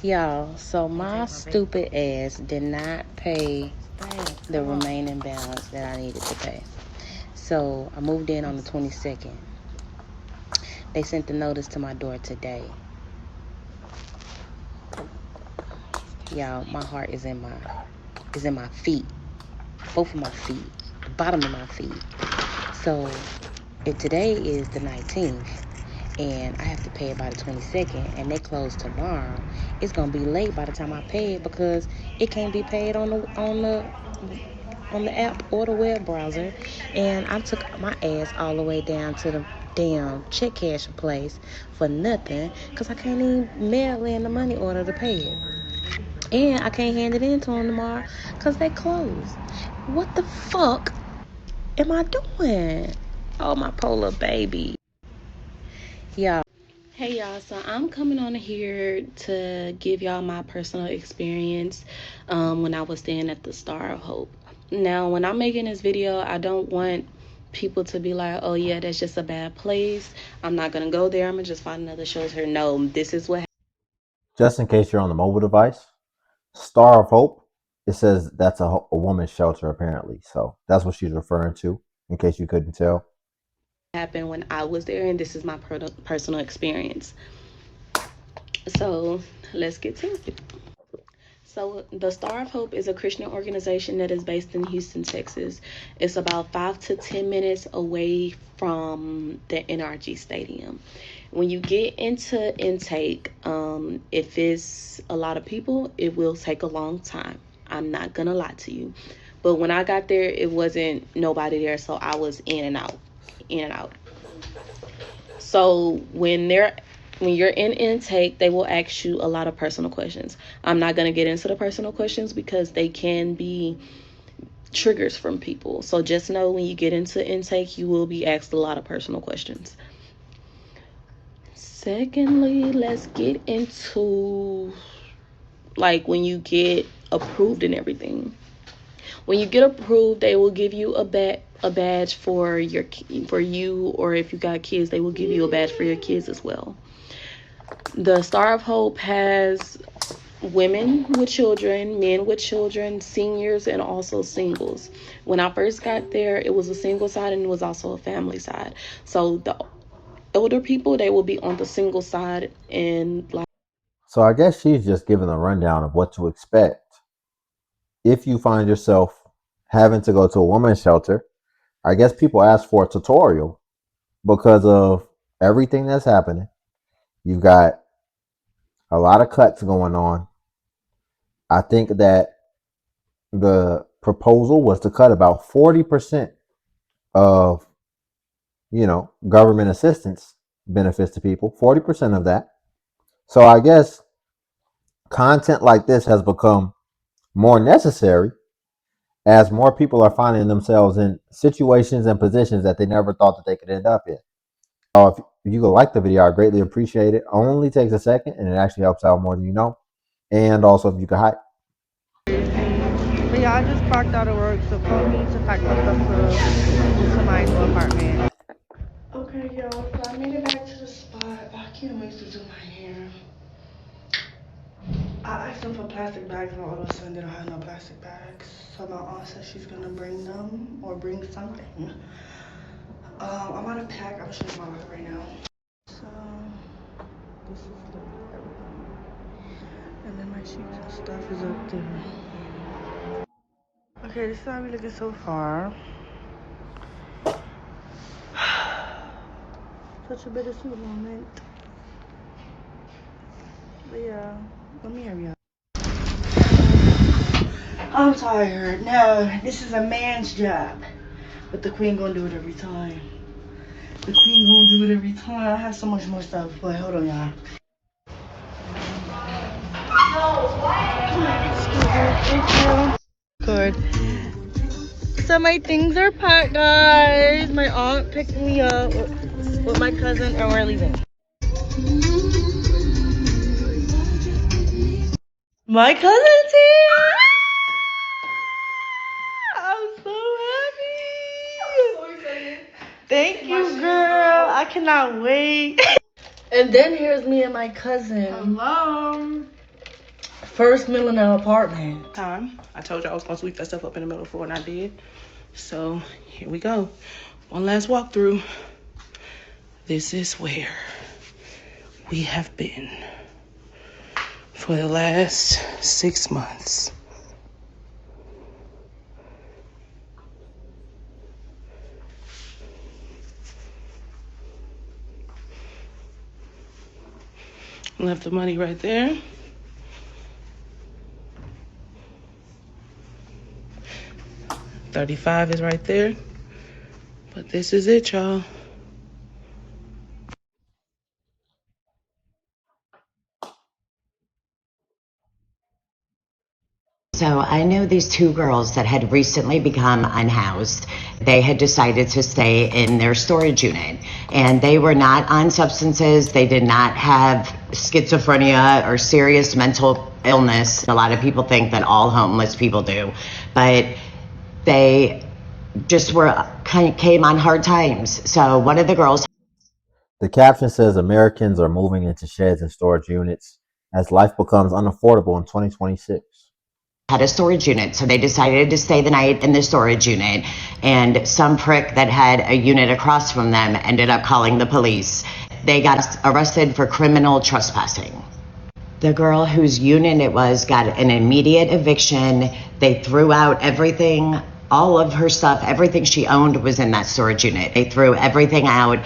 Y'all, so my stupid ass did not pay the remaining balance that I needed to pay. So I moved in on the 22nd. They sent the notice to my door today. Y'all, my heart is in my feet. Both of my feet. The bottom of my feet. So if today is the 19th and I have to pay it by the 22nd and they close tomorrow, it's gonna be late by the time I pay it because it can't be paid on the app or the web browser. And I took my ass all the way down to the damn check cashing place for nothing because I can't even mail in the money order to pay it. And I can't hand it in to them tomorrow because they closed. What the fuck am I doing? Oh, my polar baby. Y'all. Hey y'all, so I'm coming on here to give y'all my personal experience when I was staying at the Star of Hope. Now, when I'm making this video, I don't want people to be like, oh yeah, that's just a bad place. I'm not going to go there. I'm going to just find another shelter. No, this is what. Just in case you're on the mobile device, Star of Hope, it says that's a woman's shelter apparently. So that's what she's referring to, in case you couldn't tell. Happened when I was there, and this is my personal experience. So let's get to it. So, the Star of Hope is a Christian organization that is based in Houston, Texas. It's about 5 to 10 minutes away from the NRG Stadium. When you get into intake, if it's a lot of people, it will take a long time. I'm not going to lie to you. But when I got there, it wasn't nobody there, so I was in and out, in and out. So when you're in intake, they will ask you a lot of personal questions. I'm not going to get into the personal questions because they can be triggers from people. So just know when you get into intake, you will be asked a lot of personal questions. Secondly, let's get into like when you get approved and everything. When you get approved, they will give you a badge for you, or if you got kids, they will give you a badge for your kids as well. The Star of Hope has women with children, men with children, seniors, and also singles. When I first got there, it was a single side and it was also a family side. So the older people, they will be on the single side, and like. So I guess she's just giving a rundown of what to expect if you find yourself having to go to a women's shelter. I guess people ask for a tutorial because of everything that's happening. You've got a lot of cuts going on. I think that the proposal was to cut about 40% of, government assistance benefits to people, 40% of that. So I guess content like this has become more necessary as more people are finding themselves in situations and positions that they never thought that they could end up in. If you could like the video, I greatly appreciate it. Only takes a second and it actually helps out more than you know. And also if you could hype. But yeah, I just parked out of work, so call me to pack my stuff to my new apartment. Okay, y'all, so I made it back to the spot. I can't wait to do my hair. I asked them for plastic bags, and all of a sudden they don't have no plastic bags. So my aunt said she's gonna bring them or bring something. I'm out of pack. I'm showing my locker right now. So this is everything, and then my sheets and stuff is up there. Okay, this is how we looking so far. Such a bittersweet moment. But yeah, let me hurry up. I'm tired. No, this is a man's job. But the queen gonna do it every time. The queen gonna do it every time. I have so much more stuff, but hold on, y'all. Excuse me. Good. So my things are packed, guys. My aunt picked me up with my cousin, and we're leaving. My cousin's here. I'm so happy. I'm so excited. Thank you, girl. I cannot wait. And then here's me and my cousin. Hello. First millionaire apartment. I told you I was gonna sweep that stuff up in the middle floor, and I did. So here we go. One last walkthrough. This is where we have been for the last 6 months. Left the money right there. $35 is right there. But this is it, y'all. So I know these two girls that had recently become unhoused. They had decided to stay in their storage unit, and they were not on substances. They did not have schizophrenia or serious mental illness. A lot of people think that all homeless people do, but they just came on hard times. So one of the girls, The caption says Americans are moving into sheds and storage units as life becomes unaffordable in 2026. had a storage unit, so they decided to stay the night in the storage unit, and some prick that had a unit across from them ended up calling the police. They got arrested for criminal trespassing. The girl whose unit it was got an immediate eviction. They threw out everything, all of her stuff, everything she owned was in that storage unit. They threw everything out,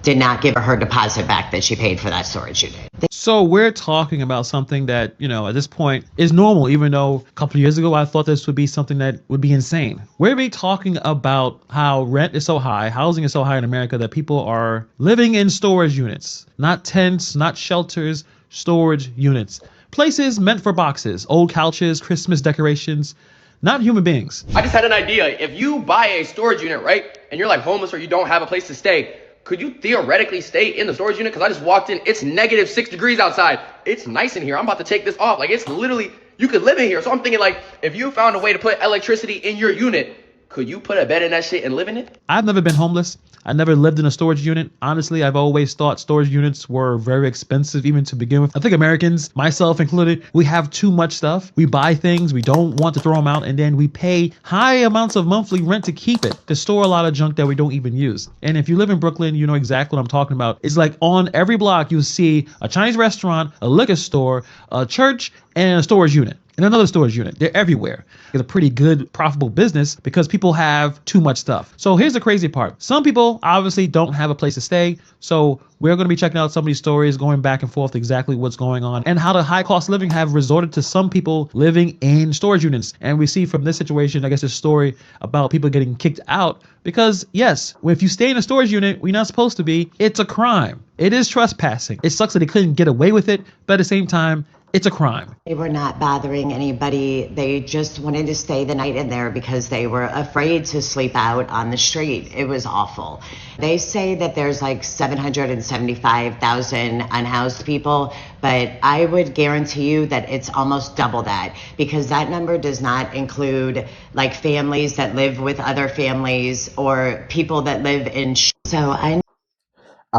did not give her deposit back that she paid for that storage unit. So we're talking about something that, at this point is normal, even though a couple of years ago I thought this would be something that would be insane. We're be talking about how rent is so high, housing is so high in America that people are living in storage units, not tents, not shelters, storage units. Places meant for boxes, old couches, Christmas decorations, not human beings. I just had an idea. If you buy a storage unit, right, and you're like homeless or you don't have a place to stay, could you theoretically stay in the storage unit? Because I just walked in, it's -6 degrees outside. It's nice in here. I'm about to take this off. Like, it's literally, you could live in here. So I'm thinking, like, if you found a way to put electricity in your unit, could you put a bed in that shit and live in it? I've never been homeless. I never lived in a storage unit. Honestly, I've always thought storage units were very expensive even to begin with. I think Americans, myself included, we have too much stuff. We buy things, we don't want to throw them out, and then we pay high amounts of monthly rent to keep it, to store a lot of junk that we don't even use. And if you live in Brooklyn, you know exactly what I'm talking about. It's like on every block, you'll see a Chinese restaurant, a liquor store, a church, and a storage unit. And another storage unit. They're everywhere. It's a pretty good, profitable business because people have too much stuff. So here's the crazy part. Some people obviously don't have a place to stay. So we're going to be checking out some of these stories, going back and forth exactly what's going on and how the high cost living have resorted to some people living in storage units. And we see from this situation, I guess, a story about people getting kicked out because, yes, if you stay in a storage unit, we're not supposed to be, it's a crime. It is trespassing. It sucks that they couldn't get away with it, but at the same time, it's a crime. They were not bothering anybody. They just wanted to stay the night in there because they were afraid to sleep out on the street. It was awful. They say that there's like 775,000 unhoused people, but I would guarantee you that it's almost double that because that number does not include like families that live with other families or people that live in. I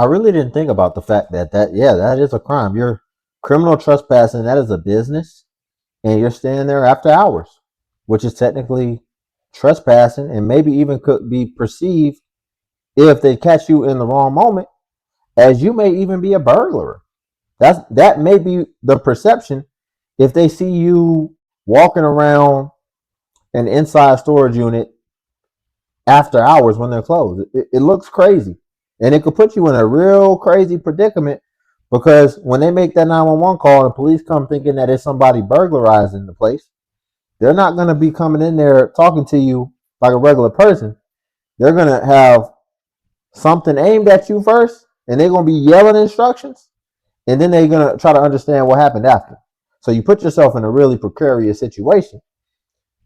really didn't think about the fact that is a crime. You're criminal trespassing, that is a business, and you're staying there after hours, which is technically trespassing and maybe even could be perceived, if they catch you in the wrong moment, as you may even be a burglar. That may be the perception if they see you walking around an inside storage unit after hours when they're closed. It looks crazy, and it could put you in a real crazy predicament. Because when they make that 911 call and police come thinking that it's somebody burglarizing the place, they're not going to be coming in there talking to you like a regular person. They're going to have something aimed at you first, and they're going to be yelling instructions, and then they're going to try to understand what happened after. So you put yourself in a really precarious situation,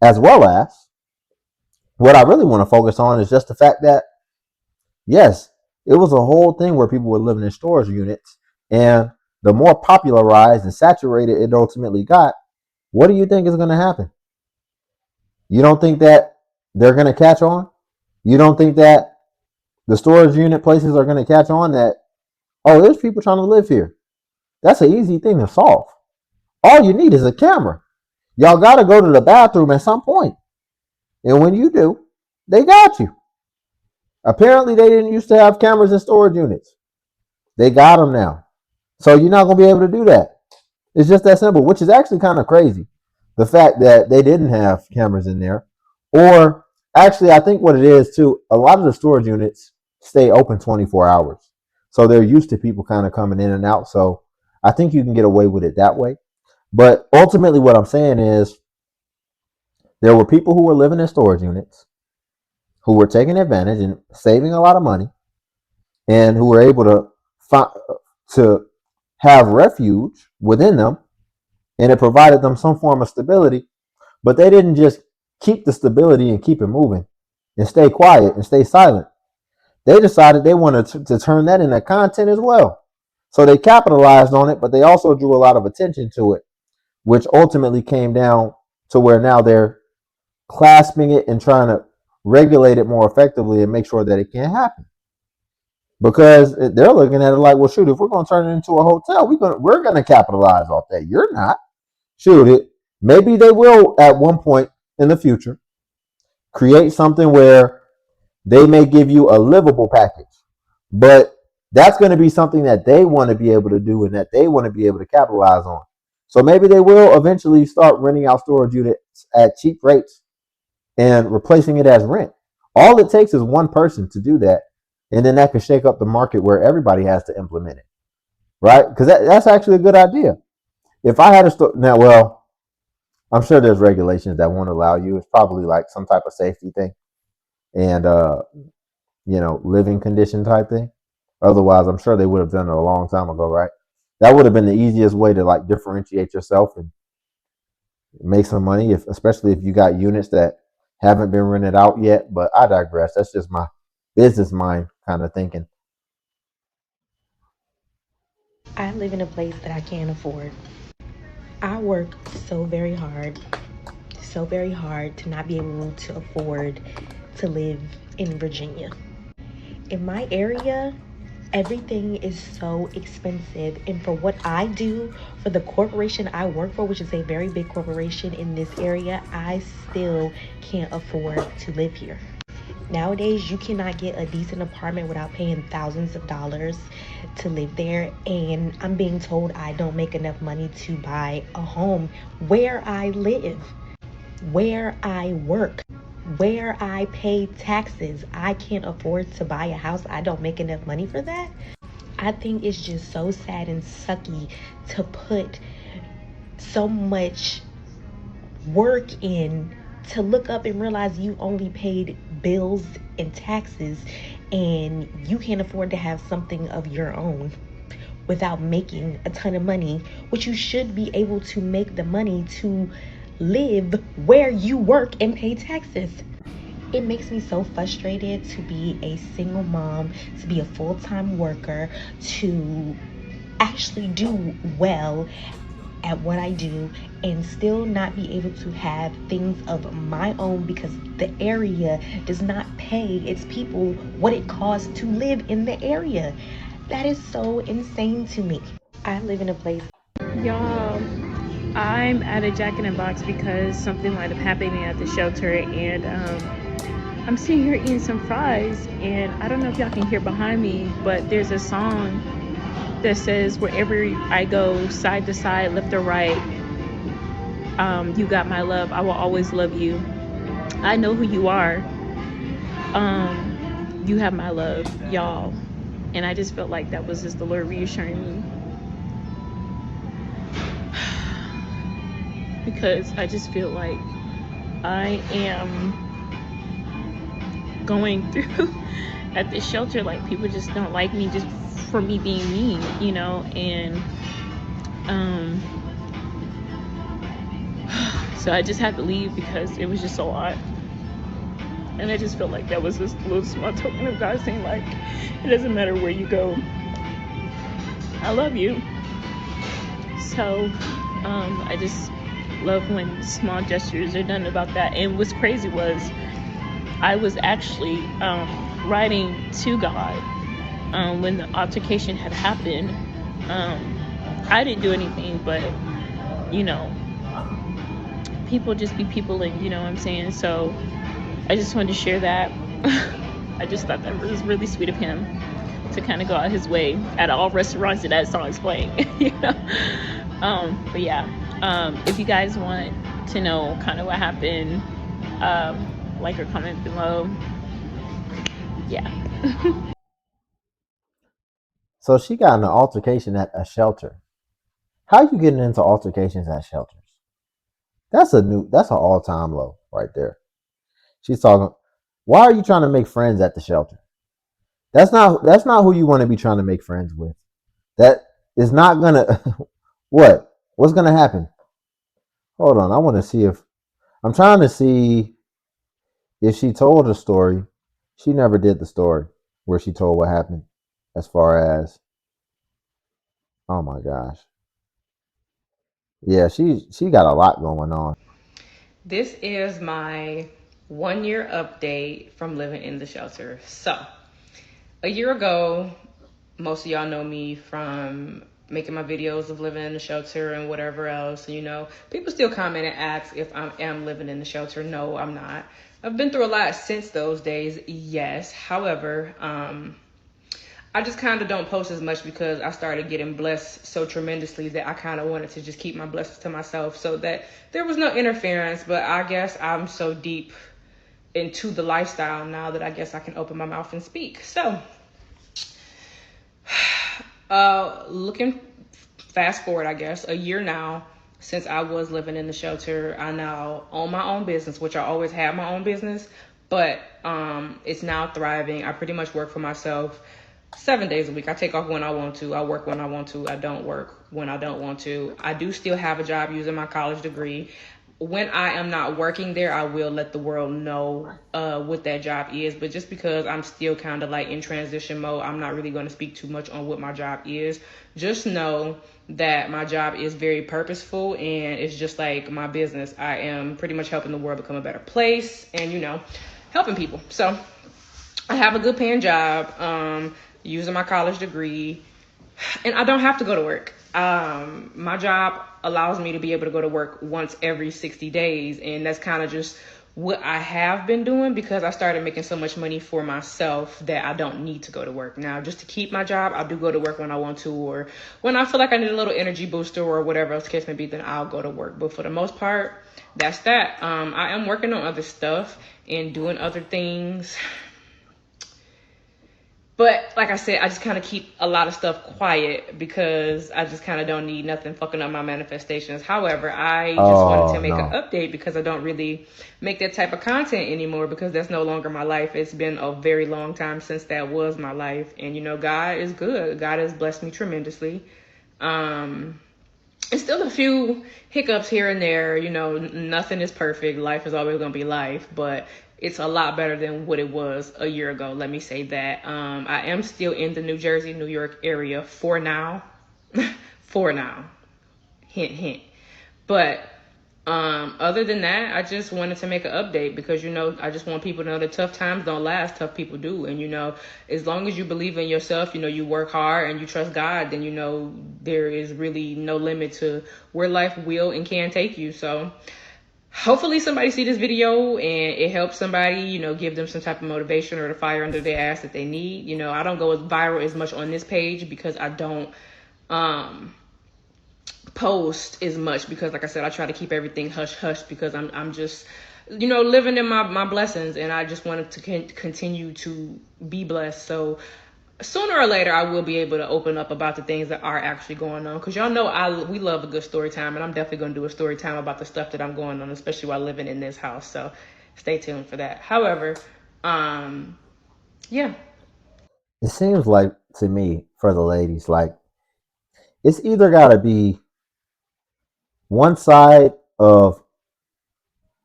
as well as what I really want to focus on is just the fact that, yes, it was a whole thing where people were living in storage units. And the more popularized and saturated it ultimately got, what do you think is going to happen? You don't think that they're going to catch on? You don't think that the storage unit places are going to catch on that, oh, there's people trying to live here? That's an easy thing to solve. All you need is a camera. Y'all got to go to the bathroom at some point. And when you do, they got you. Apparently, they didn't used to have cameras in storage units. They got them now. So you're not going to be able to do that. It's just that simple, which is actually kind of crazy. The fact that they didn't have cameras in there. Or actually, I think what it is too, a lot of the storage units stay open 24 hours. So they're used to people kind of coming in and out. So I think you can get away with it that way. But ultimately, what I'm saying is there were people who were living in storage units who were taking advantage and saving a lot of money and who were able to have refuge within them, and it provided them some form of stability. But they didn't just keep the stability and keep it moving and stay quiet and stay silent. They decided they wanted to turn that into content as well. So they capitalized on it, but they also drew a lot of attention to it, which ultimately came down to where now they're clasping it and trying to regulate it more effectively and make sure that it can't happen. Because they're looking at it like, well, shoot, if we're going to turn it into a hotel, we're going to capitalize off that. You're not. Shoot it. Maybe they will at one point in the future create something where they may give you a livable package, but that's going to be something that they want to be able to do and that they want to be able to capitalize on. So maybe they will eventually start renting out storage units at cheap rates and replacing it as rent. All it takes is one person to do that, and then that could shake up the market where everybody has to implement it, right? Because that's actually a good idea. If I had a store now, well, I'm sure there's regulations that won't allow you. It's probably like some type of safety thing and living condition type thing. Otherwise, I'm sure they would have done it a long time ago, right? That would have been the easiest way to like differentiate yourself and make some money, especially if you got units that haven't been rented out yet. But I digress. That's just my business mind kind of thinking. I live in a place that I can't afford. I work so very hard to not be able to afford to live in Virginia. In my area, everything is so expensive. And for what I do, for the corporation I work for, which is a very big corporation in this area, I still can't afford to live here. Nowadays, you cannot get a decent apartment without paying thousands of dollars to live there. And I'm being told I don't make enough money to buy a home where I live, where I work, where I pay taxes. I can't afford to buy a house. I don't make enough money for that. I think it's just so sad and sucky to put so much work in to look up and realize you only paid bills and taxes and you can't afford to have something of your own without making a ton of money, which you should be able to make the money to live where you work and pay taxes. It makes me so frustrated to be a single mom, to be a full-time worker, to actually do well at what I do and still not be able to have things of my own because the area does not pay its people what it costs to live in the area. That is so insane to me. I live in a place. Y'all, I'm at a Jack in the Box because something might have happened at the shelter, and I'm sitting here eating some fries, and I don't know if y'all can hear behind me, but there's a song that says, "Wherever I go, side to side, left or right, you got my love. I will always love you. I know who you are. You have my love, y'all." And I just felt like that was just the Lord reassuring me. Because I just feel like I am going through at this shelter, like people just don't like me just for me being me, and so I just had to leave because it was just so hot. And I just felt like that was just a little small token of God saying, like, it doesn't matter where you go, I love you. So I just love when small gestures are done about that. And what's crazy was I was actually writing to God when the altercation had happened. I didn't do anything, but you know, people just be peopling, you know what I'm saying? So I just wanted to share that. I just thought that was really sweet of him to kind of go out his way at all restaurants that song's playing, you know. But yeah, if you guys want to know kind of what happened, like or comment below. Yeah. So she got in an altercation at a shelter. How you getting into altercations at shelters? That's an all time low right there. She's talking. Why are you trying to make friends at the shelter? That's not who you want to be trying to make friends with. That is not gonna what? What's gonna happen? Hold on, I want to see if I'm trying to see if she told a story. She never did the story where she told what happened as far as oh my gosh. Yeah, she got a lot going on. This is my 1 year update from living in the shelter. So, a year ago, most of y'all know me from making my videos of living in the shelter and whatever else. You know, people still comment and ask if I am living in the shelter. No, I'm not. I've been through a lot since those days, yes. However, I just kind of don't post as much because I started getting blessed so tremendously that I kind of wanted to just keep my blessings to myself so that there was no interference. But I guess I'm so deep into the lifestyle now that I guess I can open my mouth and speak. So, looking fast forward, I guess, a year now since I was living in the shelter, I now own my own business, which I always had my own business, but it's now thriving. I pretty much work for myself 7 days a week. I take off when I want to. I work when I want to. I don't work when I don't want to. I do still have a job using my college degree. When I am not working there, I will let the world know what that job is. But just because I'm still kind of like in transition mode, I'm not really going to speak too much on what my job is. Just know that my job is very purposeful and it's just like my business. I am pretty much helping the world become a better place and, you know, helping people. So I have a good paying job, using my college degree, and I don't have to go to work. My job allows me to be able to go to work once every 60 days. And that's kind of just what I have been doing because I started making so much money for myself that I don't need to go to work. Now, just to keep my job, I do go to work when I want to, or when I feel like I need a little energy booster or whatever else the case may be, then I'll go to work. But for the most part, that's that. I am working on other stuff and doing other things. But like I said, I just kind of keep a lot of stuff quiet because I just kind of don't need nothing fucking up my manifestations. However, I just wanted to Oh make an no. update because I don't really make that type of content anymore because that's no longer my life. It's been a very long time since that was my life. And, you know, God is good. God has blessed me tremendously. And still a few hiccups here and there. You know, nothing is perfect. Life is always going to be life, but it's a lot better than what it was a year ago. Let me say that. I am still in the New Jersey, New York area for now. For now. Hint, hint. But other than that, I just wanted to make an update because, you know, I just want people to know that tough times don't last, tough people do. And, you know, as long as you believe in yourself, you know, you work hard and you trust God, then, you know, there is really no limit to where life will and can take you. So hopefully somebody see this video and it helps somebody, you know, give them some type of motivation or the fire under their ass that they need. You know, I don't go as viral as much on this page because I don't, post as much because like I said, I try to keep everything hush hush because I'm just, you know, living in my blessings and I just wanted to continue to be blessed. So sooner or later I will be able to open up about the things that are actually going on because y'all know we love a good story time and I'm definitely going to do a story time about the stuff that I'm going on, especially while living in this house. So stay tuned for that. However, yeah. It seems like to me for the ladies, like it's either gotta be one side of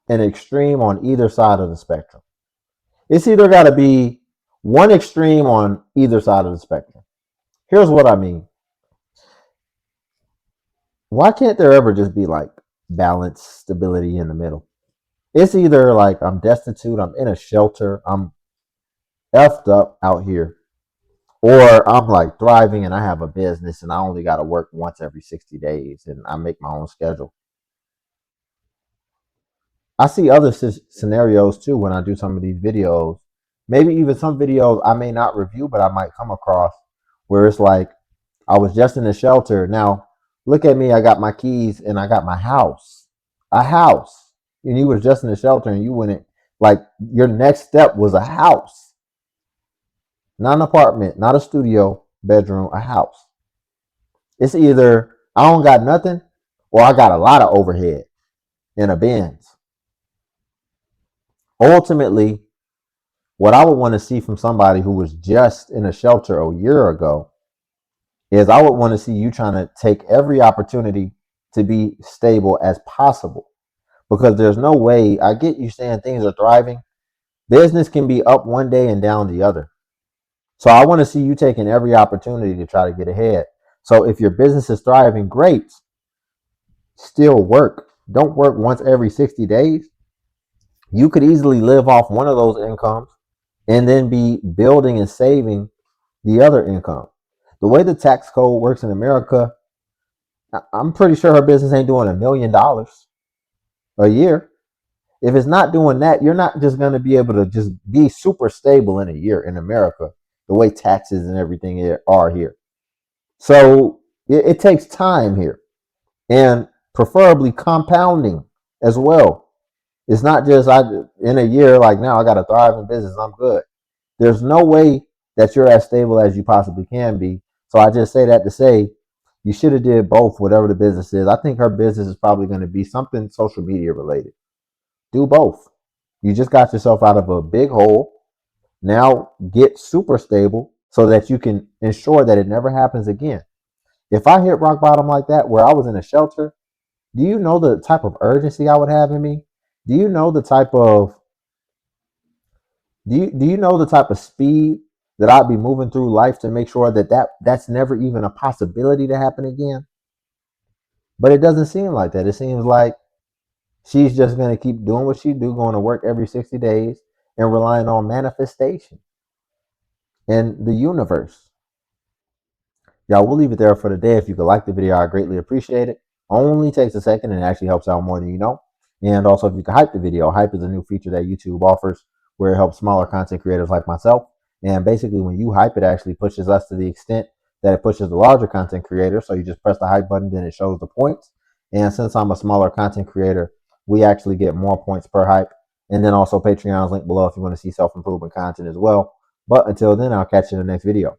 an extreme on either side of the spectrum. It's either gotta be one extreme on either side of the spectrum. Here's what I mean. Why can't there ever just be like balance, stability in the middle? It's either like I'm destitute, I'm in a shelter, I'm effed up out here, or I'm like thriving and I have a business and I only got to work once every 60 days and I make my own schedule. I see other scenarios too when I do some of these videos. Maybe even some videos I may not review, but I might come across where it's like, I was just in a shelter. Now, look at me. I got my keys and I got my house. A house. And you was just in a shelter and you went in, like, your next step was a house. Not an apartment, not a studio, bedroom, a house. It's either I don't got nothing or I got a lot of overhead in a Benz. Ultimately, what I would want to see from somebody who was just in a shelter a year ago is I would want to see you trying to take every opportunity to be stable as possible. Because there's no way, I get you saying things are thriving. Business can be up one day and down the other. So I want to see you taking every opportunity to try to get ahead. So if your business is thriving, great. Still work. Don't work once every 60 days. You could easily live off one of those incomes and then be building and saving the other income. The way the tax code works in America, I'm pretty sure her business ain't doing $1 million a year. If it's not doing that, you're not just going to be able to just be super stable in a year in America, the way taxes and everything are here. So it takes time here, and preferably compounding as well. It's not just in a year, like, now I got to thrive in business, I'm good. There's no way that you're as stable as you possibly can be. So I just say that to say you should have did both, whatever the business is. I think her business is probably going to be something social media related. Do both. You just got yourself out of a big hole. Now get super stable so that you can ensure that it never happens again. If I hit rock bottom like that, where I was in a shelter, do you know the type of urgency I would have in me? Do you know the type of do you know the type of speed that I'd be moving through life to make sure that's never even a possibility to happen again? But it doesn't seem like that. It seems like she's just going to keep doing what she do, going to work every 60 days and relying on manifestation and the universe. Y'all, we'll leave it there for today. If you could like the video, I greatly appreciate it. Only takes a second and actually helps out more than you know. And also, if you could hype the video, hype is a new feature that YouTube offers where it helps smaller content creators like myself. And basically, when you hype, it actually pushes us to the extent that it pushes the larger content creators. So you just press the hype button, then it shows the points. And since I'm a smaller content creator, we actually get more points per hype. And then also Patreon's link below if you want to see self-improvement content as well. But until then, I'll catch you in the next video.